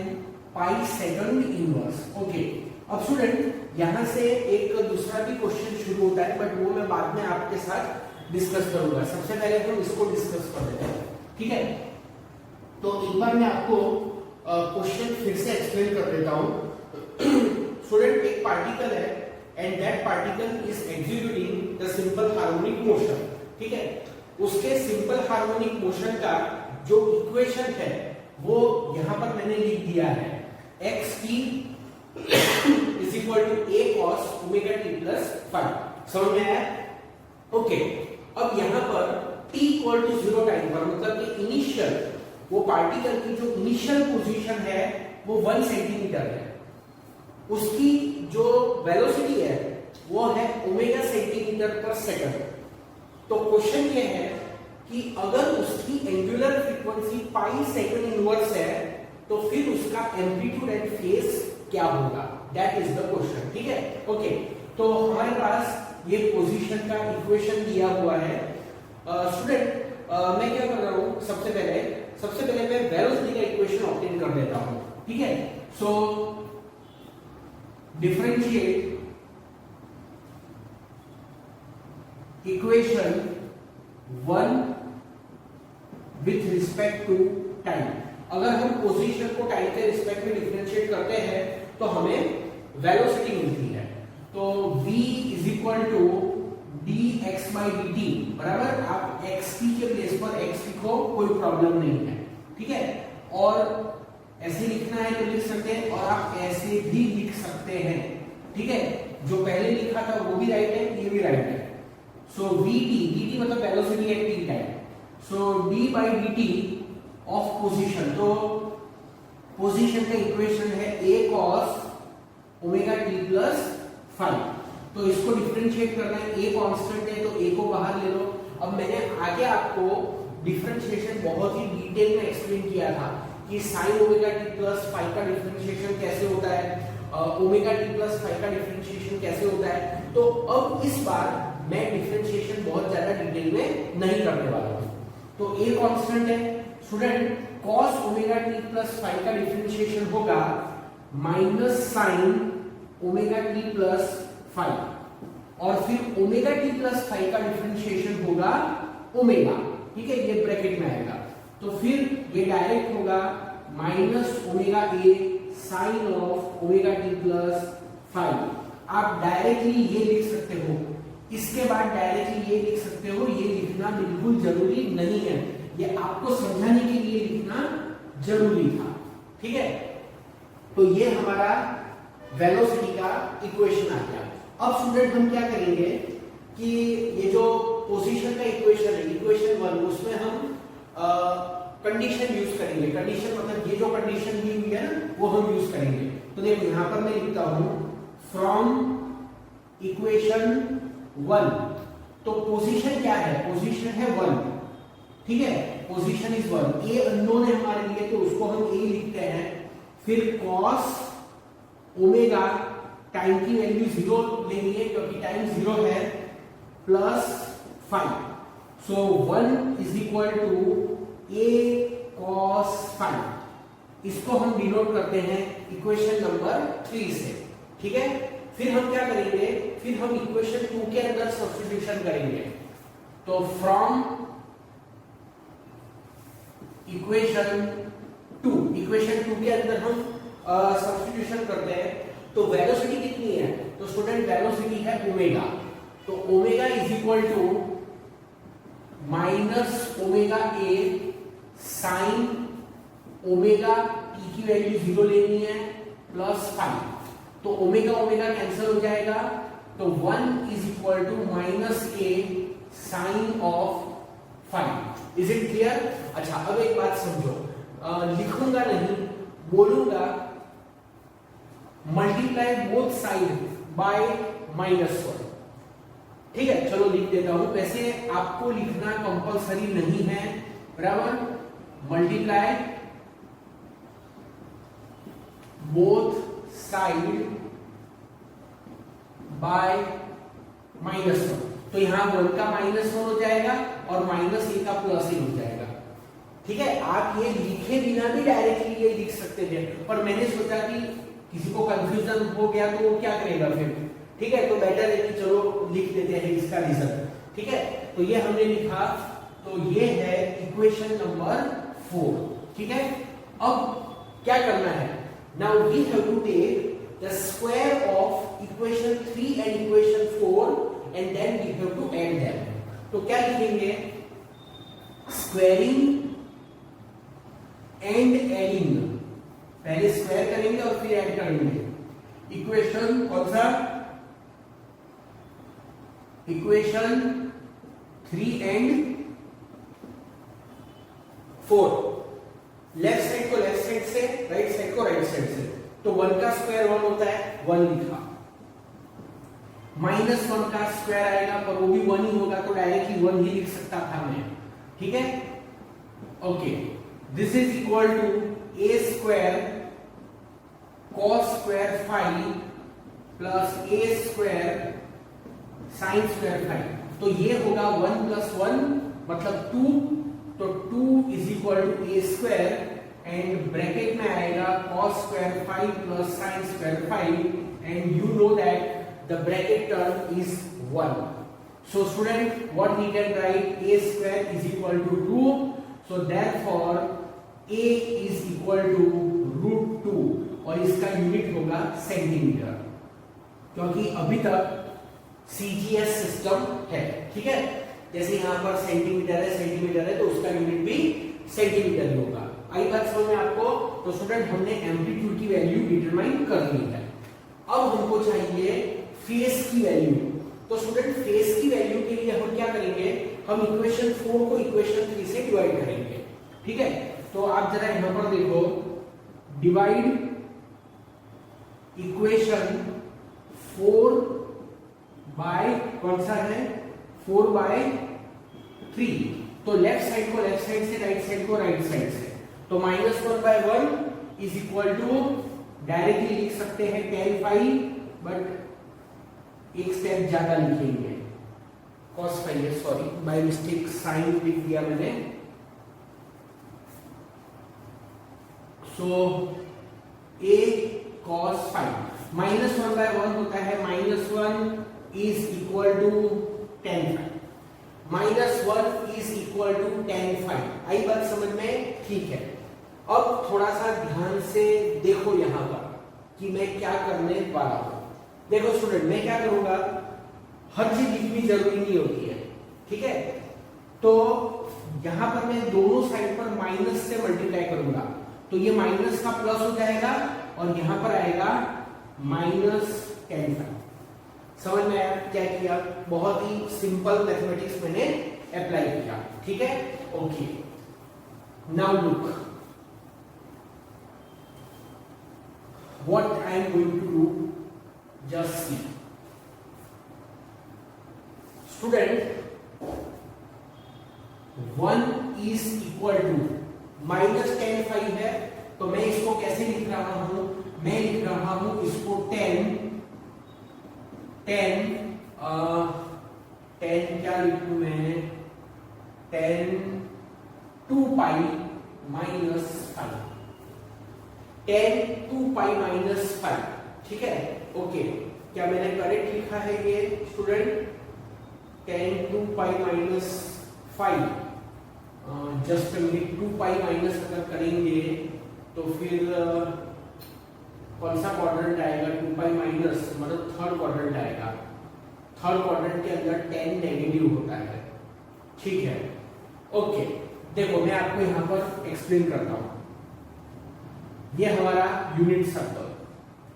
Speaker 1: पाई सेकंड इनवर्स। ओके, अब स्टूडेंट यहां से एक दूसरा भी क्वेश्चन शुरू होता है, बट वो मैं बाद में आपके साथ डिस्कस करूंगा। सबसे पहले हम इसको डिस्कस कर लेते हैं, ठीक है। तो एक बार मैं आपको क्वेश्चन फिर से एक्सप्लेन कर देता हूं। स्टूडेंट, एक पार्टिकल है and that particle is executing the simple harmonic motion. ठीक है, उसके सिंपल हार्मोनिक मोशन का जो इक्वेशन है वो यहां पर मैंने लिख दिया है, xt is equal to a cos omega t plus five. समझ में आया? ओके, अब यहां पर t इक्वल टू 0 टाइम पर, मतलब कि इनिशियल, वो पार्टिकल की जो इनिशियल पोजीशन है वो 1 सेंटीमीटर है, उसकी जो वेलोसिटी है वो है ओमेगा सेंटीमीटर पर सेकंड। तो क्वेश्चन ये है कि अगर उसकी एंगुलर फ्रीक्वेंसी पाई सेकंड इनवर्स है तो फिर उसका एम्पलीट्यूड एंड फेज क्या होगा, दैट इज द क्वेश्चन। ठीक है, ओके, तो हमारे पास ये पोजीशन का इक्वेशन दिया हुआ है। स्टूडेंट, मैं क्या कर रहा हूं, सबसे पहले मैं वेलोसिटी का इक्वेशन ऑब्टेन कर देता हूं। ठीक है, so differentiate equation 1 with respect to time. अगर हम पोजीशन को टाइम के रिस्पेक्ट में डिफरेंशिएट करते हैं तो हमें वेलोसिटी मिलती है। तो v is equal to dx by dt, बराबर। आप xt के प्लेस पर x लिखो, कोई प्रॉब्लम नहीं है। ठीक है, और ऐसे लिखना है तो लिख सकते हैं, और आप ऐसे भी लिख सकते हैं। ठीक है, जो पहले लिखा था वो भी राइट है, ये भी राइट है। सो dt मतलब velocity at t time, so d by dt of position, तो पोजीशन का इक्वेशन है a cos omega t plus five. तो इसको डिफरेंशिएट करना है, a कांस्टेंट है तो a को बाहर ले लो। अब मैंने आगे आपको डिफरेंशिएशन बहुत ही डिटेल में एक्सप्लेन किया था कि sin omega t plus five का डिफरेंशिएशन कैसे होता है, ओमेगा t प्लस फाइव का डिफरेंशिएशन कैसे होता है। तो अब इस बार मैं डिफरेंशिएशन बहुत ज्यादा डिटेल में नहीं करने वाला हूं। तो a कांस्टेंट है student, cos omega t plus five का डिफरेंशिएशन होगा minus sin omega t plus five, और फिर ओमेगा t प्लस फाइव का डिफरेंशिएशन होगा ओमेगा। ठीक है, ये ब्रैकेट में आएगा, तो फिर ये डायरेक्ट होगा minus omega a sine of omega t plus five. आप डायरेक्टली ये लिख सकते हो, इसके बाद डायरेक्टली ये लिख सकते हो, ये लिखना बिल्कुल जरूरी नहीं है, ये आपको समझाने के लिए लिखना जरूरी था। ठीक है, तो ये हमारा वेलोसिटी का इक्वेशन आ गया। अब स्टूडेंट हम क्या करेंगे कि ये जो पोजीशन का इक्वेशन है, इक्वेशन 1, उसमें हम कंडीशन यूज करेंगे। कंडीशन मतलब ये जो कंडीशन दी हुई है ना वो हम यूज करेंगे। तो देखो यहां पर मैं लिखता हूं फ्रॉम इक्वेशन 1, तो पोजीशन क्या है, पोजीशन है 1। ठीक है, पोजीशन इज 1, ए अननोन है हमारे लिए तो उसको हम ए लिखते हैं। फिर cos ओमेगा, टाइम की वैल्यू 0 लेनी है क्योंकि टाइम 0 है, plus 5। So 1 is equal to a cos 5। इसको हम डिनोट करते हैं इक्वेशन नंबर 3 से। ठीक है, फिर हम क्या करेंगे, फिर हम इक्वेशन 2 के अंदर सब्स्टिट्यूशन करेंगे। तो फ्रॉम इक्वेशन 2 के अंदर हम सब्स्टिट्यूशन करते हैं। तो वेलोसिटी कितनी है, तो स्टूडेंट वेलोसिटी है ओमेगा, तो omega is equal to minus omega a sine omega t की वैल्यू 0 लेनी है, प्लस 5। तो ओमेगा ओमेगा कैंसिल हो जाएगा, तो 1 is equal to minus a sine of 5। Is it clear? अच्छा, अब एक बात समझो, लिखूंगा नहीं, बोलूंगा मल्टीप्लाई बोथ साइड बाय -1। ठीक है, चलो लिख देता हूं। वैसे आपको लिखना कंपलसरी नहीं है, बराबर। मल्टीप्लाई बोथ साइड बाय -1, तो यहां 1 का -1 हो जाएगा और -a का +a हो जाएगा। ठीक है, आप ये लिखे बिना भी डायरेक्टली ये लिख सकते थे, पर मैंने सोचा कि किसी को कंफ्यूजन हो गया तो वो क्या करेगा फिर। ठीक है, तो बेटर है कि चलो लिख देते हैं इसका रिजल्ट। ठीक है, तो ये हमने लिखा, तो ये है इक्वेशन नंबर 4। ठीक है, अब क्या करना है, now we have to take the square of equation 3 and equation 4 and then we have to add them. तो क्या लिखेंगे? स्क्वायरिंग एंड एडिंग, पहले स्क्वायर करेंगे और फिर ऐड करेंगे। इक्वेशन कौन सा? इक्वेशन 3 एंड 4, लेफ्ट साइड को लेफ्ट साइड से, राइट साइड को राइट साइड से। तो 1 का स्क्वायर 1 होता है, 1 लिखा। -1 का स्क्वायर आएगा पर वो भी 1 ही होगा, तो डायरेक्टली 1 ही लिख सकता था मैं। ठीक है, okay. This is equal to a square cos square 5 plus a square sin square 5। तो ये होगा 1 + 1 मतलब 2, तो 2 is equal to a square and bracket में आएगा cos square 5 plus sin square 5 and you know that the bracket term is 1। So student, what we can write? A square is equal to 2. So therefore A is equal to √2 और इसका unit होगा centimetre, क्योंकि अभी तक CGS system है। ठीक है, जैसे यहाँ पर सेंटीमीटर है तो उसका यूनिट भी सेंटीमीटर ही होगा। आई बात समझ में आपको? तो स्टूडेंट हमने एम्पलीट्यूड की वैल्यू डिटरमाइन कर ली है। अब हमको चाहिए फेस की वैल्यू। तो स्टूडेंट फेस की वैल्यू के लिए हम क्या करेंगे? हम इक्वेशन 4 को इक्वेशन 3 से डिवाइड करेंगे। ठीक है, तो आप जरा यहां पर देखो, डिवाइड इक्वेशन 4 बाय कौन सा है? 4/3। तो लेफ्ट साइड को लेफ्ट साइड से, राइट साइड को राइट साइड से। तो -1/1 इज इक्वल टू, डायरेक्टली लिख सकते हैं tan5, बट एक स्टेप ज्यादा लिखेंगे, cos 5 है, सॉरी बाय मिस्टेक साइन लिख दिया मैंने। सो a cos 5 -1/1 होता है, -1 is equal to tan5, -1 is equal to tan5। आई बात समझ में? ठीक है। अब थोड़ा सा ध्यान से देखो यहां पर कि मैं क्या करने वाला हूं। देखो स्टूडेंट, मैं क्या करूंगा, हर चीज लिखनी जरूरी नहीं होती है। ठीक है, तो यहां पर मैं दोनों साइड पर माइनस से मल्टीप्लाई करूंगा, तो ये माइनस का प्लस हो जाएगा और यहां पर आएगा -tan5। समझ में आया क्या किया? बहुत ही सिंपल मैथमेटिक्स मैंने अप्लाई किया। ठीक है, okay. Now look what I am going to do, just see student, 1 is equal to -tan5 है, तो मैं इसको कैसे लिख रहा हूं? मैं लिख रहा हूं इसको 10 क्या लिखूं मैं? 10 2π -5, 10 2π -5। ठीक है, ओके। क्या मैंने करेक्ट लिखा है ये स्टूडेंट? 10 2π -5, जस्ट 2π माइनस अगर करेंगे तो फिर कौन सा क्वाड्रेंट आएगा? 2π माइनस मतलब थर्ड क्वाड्रेंट आएगा। थर्ड क्वाड्रेंट के अंदर 10 नेगेटिव होता है। ठीक है, ओके। देखो मैं आपको यहां पर एक्सप्लेन करता हूं। ये हमारा यूनिट सर्कल,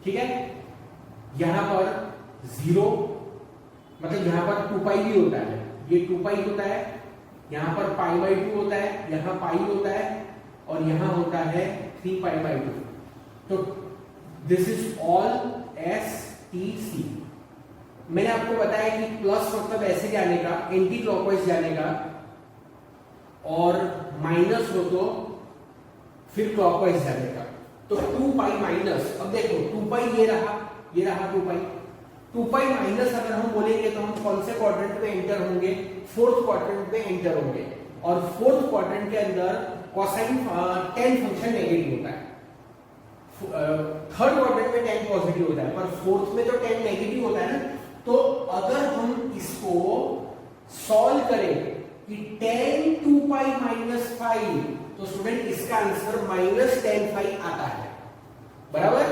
Speaker 1: ठीक है। यहां पर 0 मतलब यहां पर 2π भी होता है, ये 2π होता है, यहां पर π/2 होता है, यहां π होता है और यहां होता है 3π/2। तो दिस इज ऑल STC। मैंने आपको बताया कि प्लस मतलब ऐसे जाने का, एंटी क्लॉकवाइज जाने का, और माइनस हो तो फिर क्लॉकवाइज जाने का। तो 2π माइनस, अब देखो 2π ये रहा 2π। 2π माइनस अगर हम बोलेंगे तो हम कौन से क्वाड्रेंट में एंटर होंगे? फोर्थ क्वाड्रेंट में एंटर होंगे, और फोर्थ क्वाड्रेंट के अंदर कोसाइन tan फंक्शन नेगेटिव होता है। थर्ड क्वाड्रेंट में tan पॉजिटिव होता है, पर फोर्थ में तो tan नेगेटिव होता है ना। तो अगर हम इसको सॉल्व करें कि tan 2π -5, तो स्टूडेंट इसका आंसर -tan5 आता है। बराबर,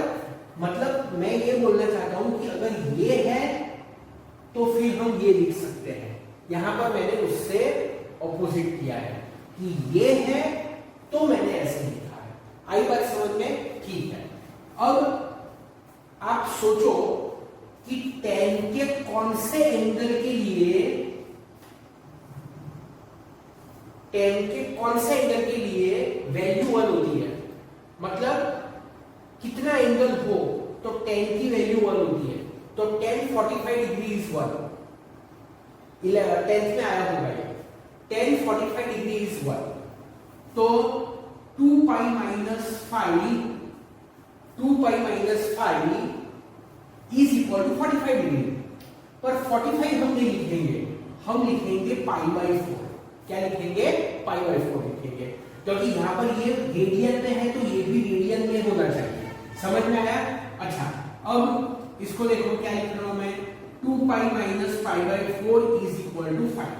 Speaker 1: मतलब मैं ये ये बोलना चाहता हूं कि अगर ये है तो फिर हम ये लिख सकते हैं। यहां पर मैंने उससे ऑपोजिट किया है कि ये है तो मैंने ऐसे लिखा है। आई बात समझ में? ठीक है। अब आप सोचो कि tan के कौन से एंगल के लिए, tan के कौन से एंगल के लिए वैल्यू 1 होती है। मतलब कितना एंगल हो तो tan की वैल्यू 1 होती है। तो tan 45 डिग्री इज 1। 10th में आया होगा ये। tan 45 degree is 1। तो 2 पाई minus 5 is equal to 45 degree. पर 45 हम नहीं लिखेंगे, हम लिखेंगे पाई बाई 4। क्या लिखेंगे? पाई बाई 4 लिखेंगे, क्योंकि यहां पर ये रेडियन में है तो ये भी रेडियन में होना चाहिए। समझ में आया? अच्छा, अब इसको देखो क्या लिख रहा हूं मैं, 2 पाई minus 5 by 4 is equal to 5।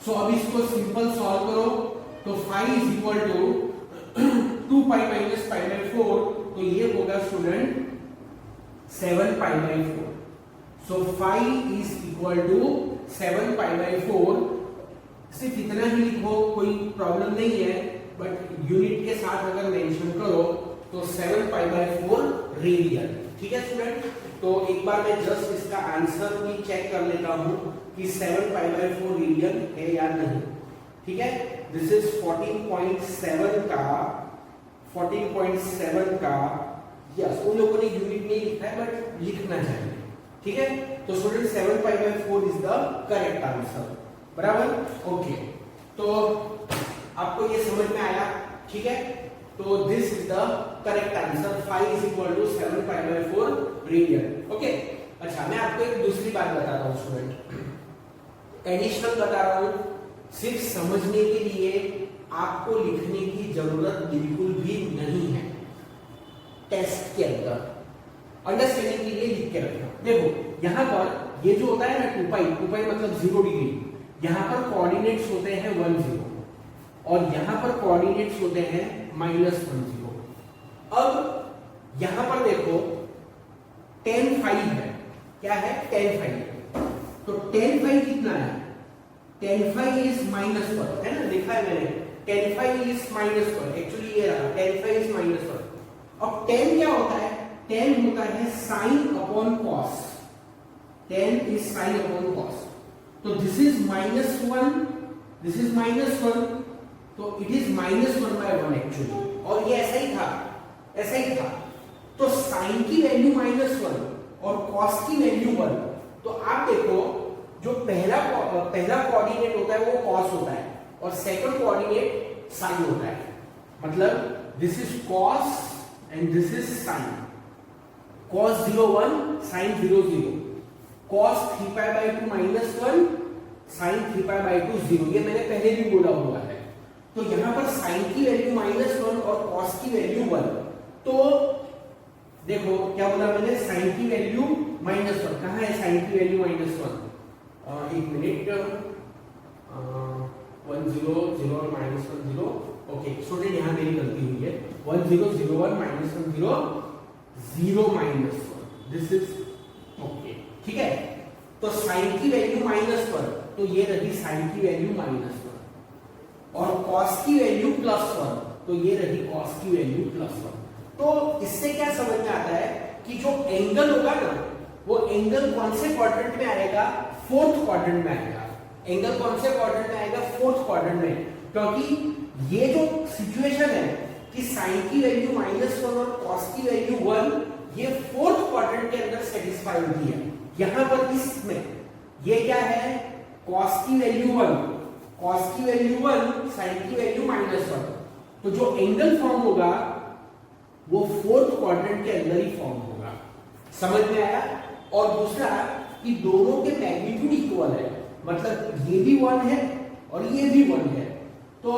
Speaker 1: So अब इसको सिंपल सॉल्व करो तो 5 is equal to 2 pi minus 5 by 4, तो ये होगा student 7 pi by 4। So 5 is equal to 7 pi by 4। सिर्फ इतना ही लिखो, कोई प्रॉब्लम नहीं है, बट यूनिट के साथ अगर मेंशन करो तो 7 पाई बाई 4 रेडियन। ठीक है स्टूडेंट? तो एक बार मैं जस्ट इसका आंसर भी चेक कर लेता हूं कि 7 पाई बाई 4 रेडियन है या नहीं। ठीक है, दिस इज 14.7 का यस, उन लोगों ने यूनिट नहीं लिखा है बट लिखना चाहिए। ठीक है, तो student 7 pi by 4 is the correct answer. बराबर? ओके, तो आपको ये समझ में आया? ठीक है, तो this is the correct answer. 5 is equal to 7 pi by 4 radian. Okay, अच्छा मैं आपको एक दूसरी बात बता रहा हूं स्टूडेंट, एडिशनल बता रहा हूं। सिर्फ समझने के लिए आपको लिखने की जरूरत बिल्कुल भी नहीं है। टेस्ट के अंदर अंडरस्टैंडिंग के लिए लिख के रखना। देखो यहां पर ये जो होता है ना 2 पाई मतलब 0 डिग्री, यहां पर कोऑर्डिनेट्स होते हैं 1 0 और यहां पर कोऑर्डिनेट्स होते हैं -1 0। अब यहां पर देखो tan 5 है। क्या है? tan 5। तो tan 5 कितना है? tan 5 इज -1 है ना, देखा है मैंने। tan 5 इज -1, एक्चुअली ये रहा tan 5 इज -1। अब tan क्या होता है? tan होता है sin upon cos। tan is sin upon cos। तो दिस इज -1, दिस इज -1, तो इट इज -1/1 एक्चुअली। और ये ऐसा ही था, ऐसा ही था। तो sin की वैल्यू -1 और cos की वैल्यू 1। तो आप देखो जो पहला कोऑर्डिनेट होता है वो cos होता है और सेकंड कोऑर्डिनेट sin होता है। मतलब this is cos and this is sin। cos 0 1, sin 0 0। cos 3 pi by 2 -1, sin 3 pi by 2 0। ये मैंने पहले भी बोला हुआ है। तो यहां पर sin की वैल्यू -1 और cos की वैल्यू 1। तो देखो क्या बोला मैंने, sin की वैल्यू -1। कहां है sin की वैल्यू -1? एक मिनट, 1 0 0 और -1 0। ओके स्टूडेंट, यहां मेरी गलती हुई है। 1 0 0 1 -1 0 0 -1। This is okay. ठीक है, तो sin की वैल्यू -1, तो ये रही sin की वैल्यू -1 और cos की वैल्यू +1, तो ये रही cos की वैल्यू +1। तो इससे क्या समझ में आता है कि जो एंगल होगा ना, वो एंगल कौन से क्वाड्रेंट में आएगा? 4th क्वाड्रेंट में आएगा। एंगल कौन से क्वाड्रेंट में आएगा? 4th क्वाड्रेंट में। क्योंकि ये जो सिचुएशन है कि sin की वैल्यू -1 और cos की वैल्यू 1, ये 4th क्वाड्रेंट के अंदर सेटिस्फाई होती है। यहां पर इसमें ये क्या है? cos की वैल्यू 1, cos की वैल्यू 1, sin की वैल्यू -1। तो जो एंगल फॉर्म होगा वो 4th क्वाड्रेंट के अंदर ही फॉर्म होगा। समझ में आया? और दूसरा कि दोनों के मैग्नीट्यूड इक्वल है, मतलब ये भी 1 है और ये भी 1 है। तो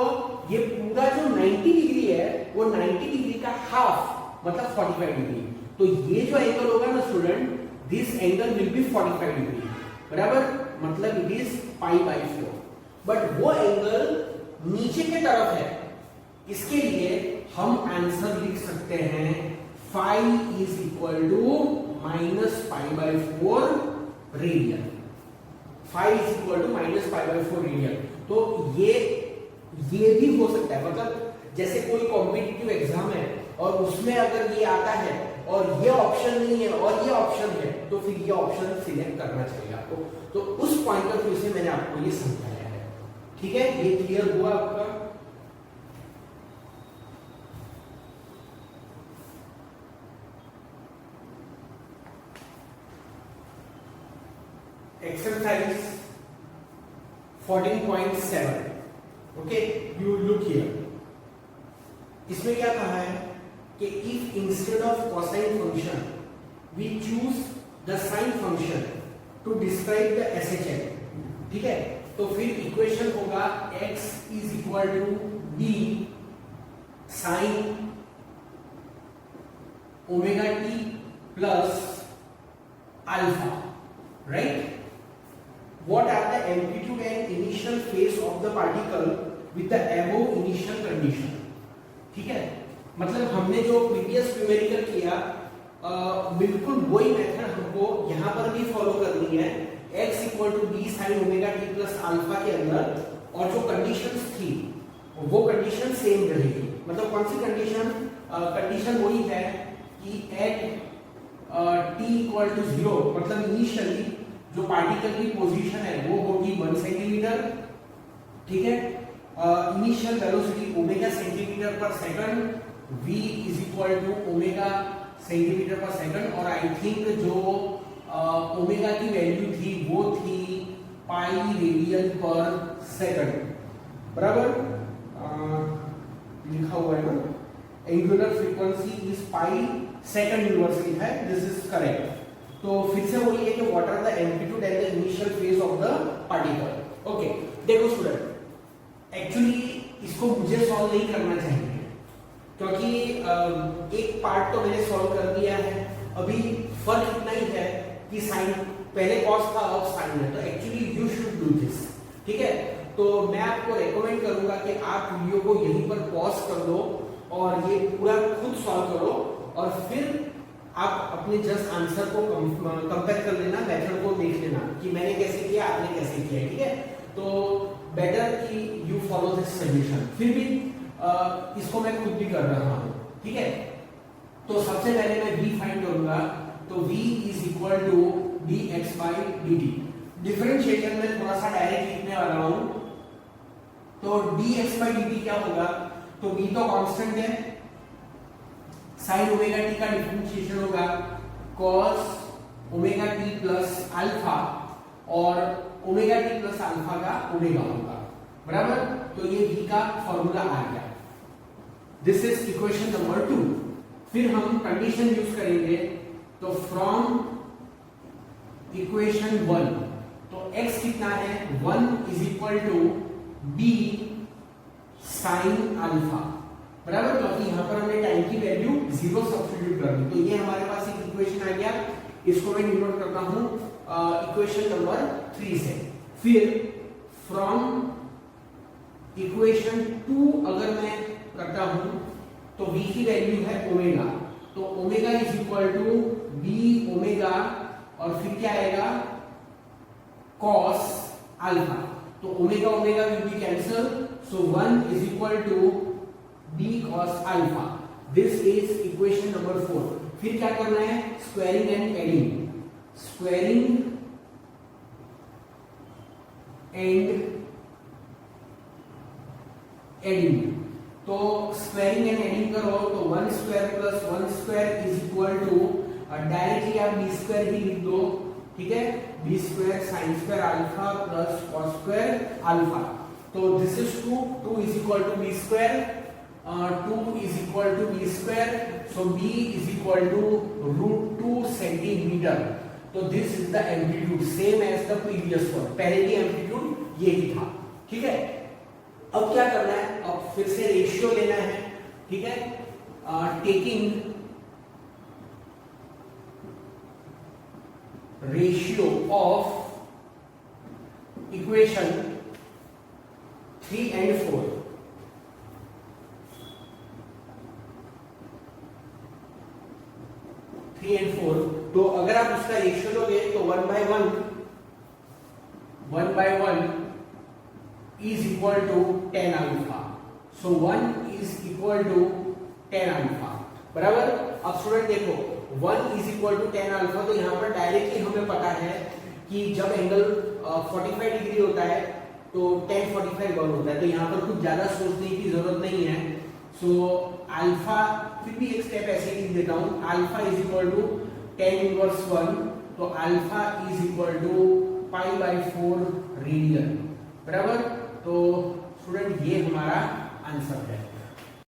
Speaker 1: ये पूरा जो 90 डिग्री है वो 90 डिग्री का हाफ मतलब 45 डिग्री। तो ये जो एंगल होगा ना student, this angle will be 45 degree. बराबर? मतलब इट इज π/4। बट वो एंगल नीचे की तरफ है, इसके लिए हम आंसर लिख सकते हैं phi is equal to -π/4 radian, phi is equal to -π/4 radian. तो ये भी हो सकता है, मतलब जैसे कोई कॉम्पिटिटिव एग्जाम है और उसमें अगर ये आता है और ये ऑप्शन नहीं है और ये ऑप्शन है, तो फिर ये ऑप्शन सिलेक्ट करना चाहिए आपको। तो उस पॉइंट ऑफ व्यू से मैंने आपको ये समझाया है, ठीक है? ये क्लियर हुआ आपका? Exercise 14.7, okay, you look here. इसमें क्या कहा है कि if instead of cosine function we choose the sine function to describe the SHF, ठीक है? तो फिर इक्वेशन होगा x is equal to b sine omega t plus alpha, right? What are the amplitude and initial phase of the particle with the above initial condition? ठीक है, मतलब हमने जो प्रीवियस न्यूमेरिकल किया बिल्कुल वही मेथड हमको यहाँ पर भी फॉलो करनी है। x equal to b sine omega t plus alpha के अंदर, और जो कंडीशंस थी वो कंडीशन सेम रहेगी। मतलब कौन सी कंडीशन? कंडीशन वही है कि एट t इक्वल टू 0, मतलब इनिशियली जो पार्टिकल की पोजीशन है वो होगी 1 सेंटीमीटर, ठीक है? Initial velocity omega centimetre per second, v is equal to omega centimetre per second, और आई थिंक जो ओमेगा की वैल्यू थी वो थी पाई रेडियन पर सेकंड, बराबर? लिखा हुआ है ना, angular frequency is pi second inverse लिखा है, दिस इज करेक्ट। तो फिर से वही है कि what are the amplitude and the initial phase of the particle. Okay, देखो स्टूडेंट, एक्चुअली इसको मुझे सॉल्व नहीं करना चाहिए, क्योंकि एक पार्ट तो मैंने सॉल्व कर दिया है। अभी फर्क इतना ही है कि साइन पहले कॉस था, अब साइन है, तो actually you should do this, ठीक है? तो मैं आपको रेकमेंड करूंगा कि आप वीडियो को यहीं पर पॉज कर दो और ये पूरा खुद सॉल्व करो, और फिर आप अपने जस्ट आंसर को कंपेयर कर लेना, मेथड को देख लेना कि मैंने कैसे किया, आपने कैसे किया, ठीक है? तो बेटर कि यू फॉलो दिस सजेशन। फिर भी इसको मैं खुद भी कर रहा हूं, ठीक है? तो सबसे पहले मैं v फाइंड करूंगा, तो v is equal to dx by dt। Differentiation में थोड़ा सा डायरेक्ट लिखने वाला हूं, तो dx बाई dt क्या होगा? तो v तो कांस्टेंट है, साइन ओमेगा टी का डिफरेंशिएशन होगा cos omega t plus alpha, और ओमेगा टी प्लस अल्फा का ओमेगा होगा, बराबर? तो ये v का फॉर्मूला आ गया। This is equation number 2। फिर हम कंडीशन यूज करेंगे, तो फ्रॉम इक्वेशन 1, तो x कितना है? 1 is equal to b sine alpha, बराबर? क्योंकि यहां पर हमने टाइम की वैल्यू 0 सब्स्टिट्यूट कर दी, तो ये हमारे पास एक इक्वेशन आ गया। इसको मैं डिनोट करता हूं इक्वेशन नंबर 3 से। फिर फ्रॉम इक्वेशन 2 अगर मैं करता हूं, तो v की वैल्यू है ओमेगा, तो omega is equal to b omega, और फिर क्या आएगा? cos अल्फा, तो omega omega will be cancel, so 1 is equal to b cos alpha. This is equation number 4। फिर क्या करना है? Squaring and adding, squaring and adding. तो स्क्वायरिंग एंड एडिंग करो, तो 1 square plus 1 square is equal to, directly आप b square ही लिख दो, ठीक है? b square sine square alpha plus cos square alpha. तो this is 2 is equal to b square, 2 is equal to b square, so b is equal to √2 centimeter। तो this is the amplitude, same as the previous one, पहले की amplitude ये ही था, ठीक है? अब क्या करना है? अब फिर से रेशियो लेना है, ठीक है? Taking ratio of equation 3 and 4। 3 and 4, तो अगर आप उसका रेशियो लोगे तो 1/1 is equal to tan alpha. So 1 is equal to tan alpha. बराबर. अब स्टूडेंट देखो 1 is equal to tan alpha, तो यहाँ पर डायरेक्टली हमें पता है कि जब एंगल 45 डिग्री होता है तो tan 45 वन होता है, तो यहाँ पर कुछ ज्यादा सोचने की जरूरत नहीं है. सो अल्फा, फिर भी एक स्टेप ऐसे लिख देता हूँ, alpha is equal to tan inverse 1, तो alpha is equal to π/4 radian. बराबर. तो स्टूडेंट ये हमारा आंसर है.